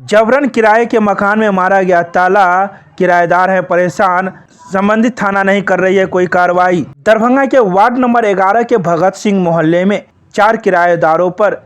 जबरन किराए के मकान में मारा गया ताला, किराएदार है परेशान, संबंधित थाना नहीं कर रही है कोई कार्रवाई। दरभंगा के वार्ड नंबर 11 के भगत सिंह मोहल्ले में 4 किराएदारों पर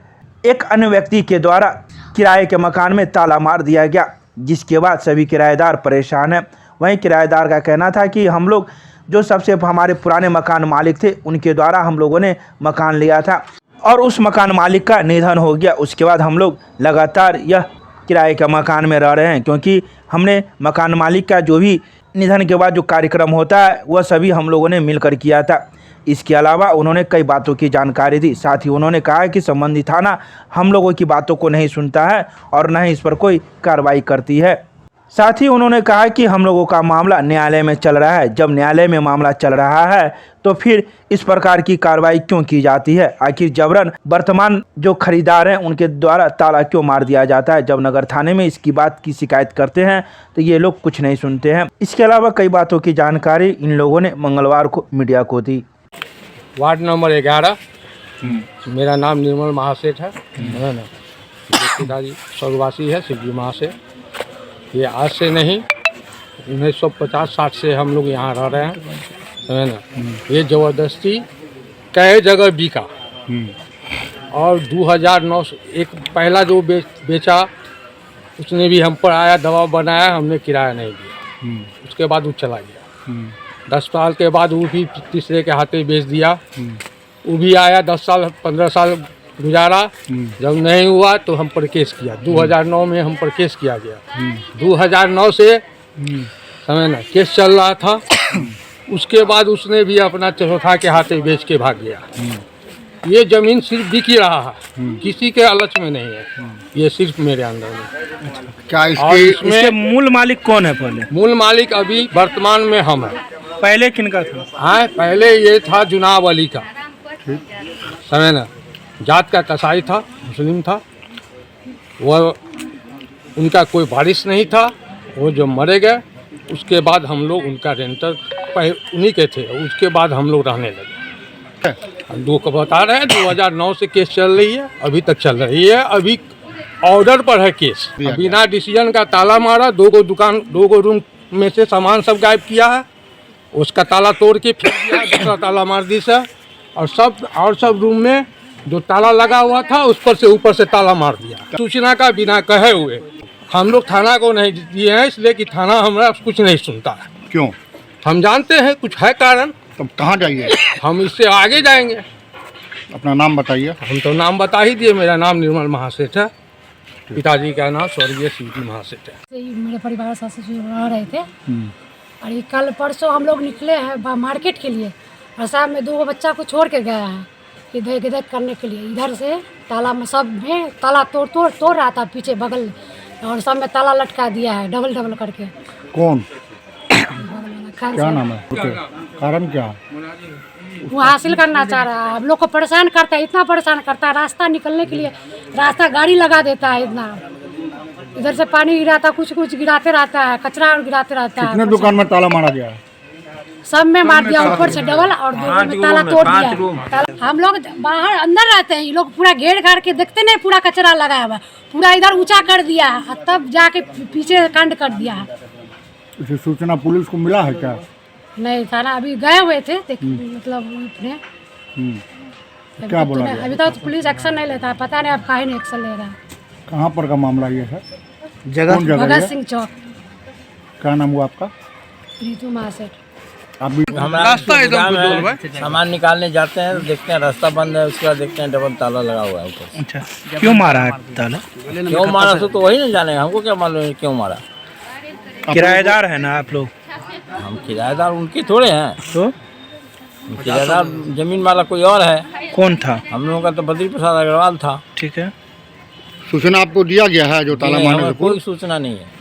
एक अन्य व्यक्ति के द्वारा किराए के मकान में ताला मार दिया गया, जिसके बाद सभी किराएदार परेशान हैं। वहीं किराएदार का कहना था कि हम लोग जो सबसे हमारे पुराने मकान मालिक थे उनके द्वारा हम लोगों ने मकान लिया था और उस मकान मालिक का निधन हो गया। उसके बाद हम लोग लगातार यह किराए के मकान में रह रहे हैं, क्योंकि हमने मकान मालिक का जो भी निधन के बाद जो कार्यक्रम होता है वह सभी हम लोगों ने मिलकर किया था। इसके अलावा उन्होंने कई बातों की जानकारी दी। साथ ही उन्होंने कहा कि संबंधित थाना हम लोगों की बातों को नहीं सुनता है और न ही इस पर कोई कार्रवाई करती है। साथ ही उन्होंने कहा कि हम लोगों का मामला न्यायालय में चल रहा है। जब न्यायालय में मामला चल रहा है तो फिर इस प्रकार की कार्रवाई क्यों की जाती है? आखिर जबरन वर्तमान जो खरीदार हैं उनके द्वारा ताला क्यों मार दिया जाता है? जब नगर थाने में इसकी बात की शिकायत करते हैं तो ये लोग कुछ नहीं सुनते हैं। इसके अलावा कई बातों की जानकारी इन लोगों ने मंगलवार को मीडिया को दी। वार्ड नंबर 11, मेरा नाम निर्मल महासेठ है ना। पिताजी स्वर्गवासी है शिवजी महासेठ। ये आज से नहीं 1950-60 से हम लोग यहाँ रह रहे हैं, है ना। ये ज़बरदस्ती कई जगह बिका और 2009 एक पहला जो बेचा उसने भी हम पर आया, दबाव बनाया, हमने किराया नहीं दिया। उसके बाद वो चला गया। 10 साल के बाद वो भी तीसरे के हाथे बेच दिया। वो भी आया, 10 साल 15 साल गुजारा। जब नहीं हुआ तो हम पर केस किया। 2009 में हम पर केस किया गया। 2009 से समय ना केस चल रहा था। उसके बाद उसने भी अपना चौथा के हाथे बेच के भाग गया। ये ज़मीन सिर्फ बिक ही रहा है, किसी के लालच में नहीं है। ये सिर्फ मेरे अंदर में। क्या इसके मूल मालिक कौन है? पहले मूल मालिक अभी वर्तमान में हम हैं। पहले किनका था? हाँ, पहले ये था जुनाब अली का, समय ना जात का कसाई था, मुस्लिम था। वह उनका कोई वारिस नहीं था। वो जो मरे गए उसके बाद हम लोग उनका रेंटर उन्हीं के थे। उसके बाद हम लोग रहने लगे। हम लोग को बता रहे हैं 2009 से केस चल रही है, अभी तक चल रही है। अभी ऑर्डर पर है केस। बिना डिसीजन का ताला मारा। 2 रूम में से सामान सब गायब किया है। उसका ताला तोड़ के फेंक दिया, दूसरा ताला मार दी सर। और सब रूम में जो ताला लगा हुआ था उस पर से ऊपर से ताला मार दिया। सूचना का बिना कहे हुए हम लोग थाना को नहीं दिए हैं, इसलिए कि थाना हमारा कुछ नहीं सुनता है। क्यों? हम जानते हैं कुछ है कारण। तब कहाँ जाइए? हम इससे आगे जाएंगे। अपना नाम बताइए। हम तो नाम बता ही दिए। मेरा नाम निर्मल महासेठ है। पिताजी का नाम स्वर्गीय शिवजी महासेठ है। मेरे परिवार साथ रह रहे थे और ये कल परसों हम लोग निकले हैं मार्केट के लिए और साहब में 2 बच्चा को छोड़ के गया है इधर करने के लिए। इधर से ताला में सब में ताला तोड़ रहा था पीछे बगल, और सब में ताला लटका दिया है डबल करके। कौन? क्या नाम है? कारण क्या? वो हासिल करना चाह रहा है। हम लोग को परेशान करता है, इतना परेशान करता है। रास्ता निकलने के लिए रास्ता गाड़ी लगा देता है। इतना इधर से पानी गिराता, कुछ गिराते रहता है, कचरा गिराते रहता है। कितने दुकान में ताला मारा गया? सब में मार दिया, ऊपर से डबल और 2 में ताला तोड़ दिया। हम लोग बाहर अंदर रहते हैं, ये लोग पूरा घेर घार के देखते नहीं, पूरा कचरा लगाया हुआ, पूरा इधर ऊंचा कर दिया है, तब जाके पीछे कांड कर दिया है। इसे सूचना पुलिस को मिला है क्या? नहीं, थाना अभी गए हुए थे मतलब अपने। क्या बोला गया? अभी तक पुलिस एक्शन नहीं लेता है, पता नहीं अब काहे नहीं एक्शन ले रहा है। कहाँ पर का मामला ये है? जगह भगत सिंह चौक। क्या नाम हुआ आपका? रीतू महासेठ। रास्ता एकदम सामान निकालने जाते हैं तो देखते हैं रास्ता बंद है। उसके बाद देखते हैं डबल ताला लगा हुआ है ऊपर। अच्छा, क्यों मारा है ताला? क्यों मारा तो वही नहीं जाने, हमको क्या मालूम है क्यों मारा। किराएदार है ना आप लोग? हम किराएदार उनके थोड़े हैं। तो किराएदार जमीन वाला कोई और है। कौन था? हम लोगों का तो बद्री प्रसाद अग्रवाल था। ठीक है। सूचना आपको दिया गया है जो ताला मारने? कोई सूचना नहीं है।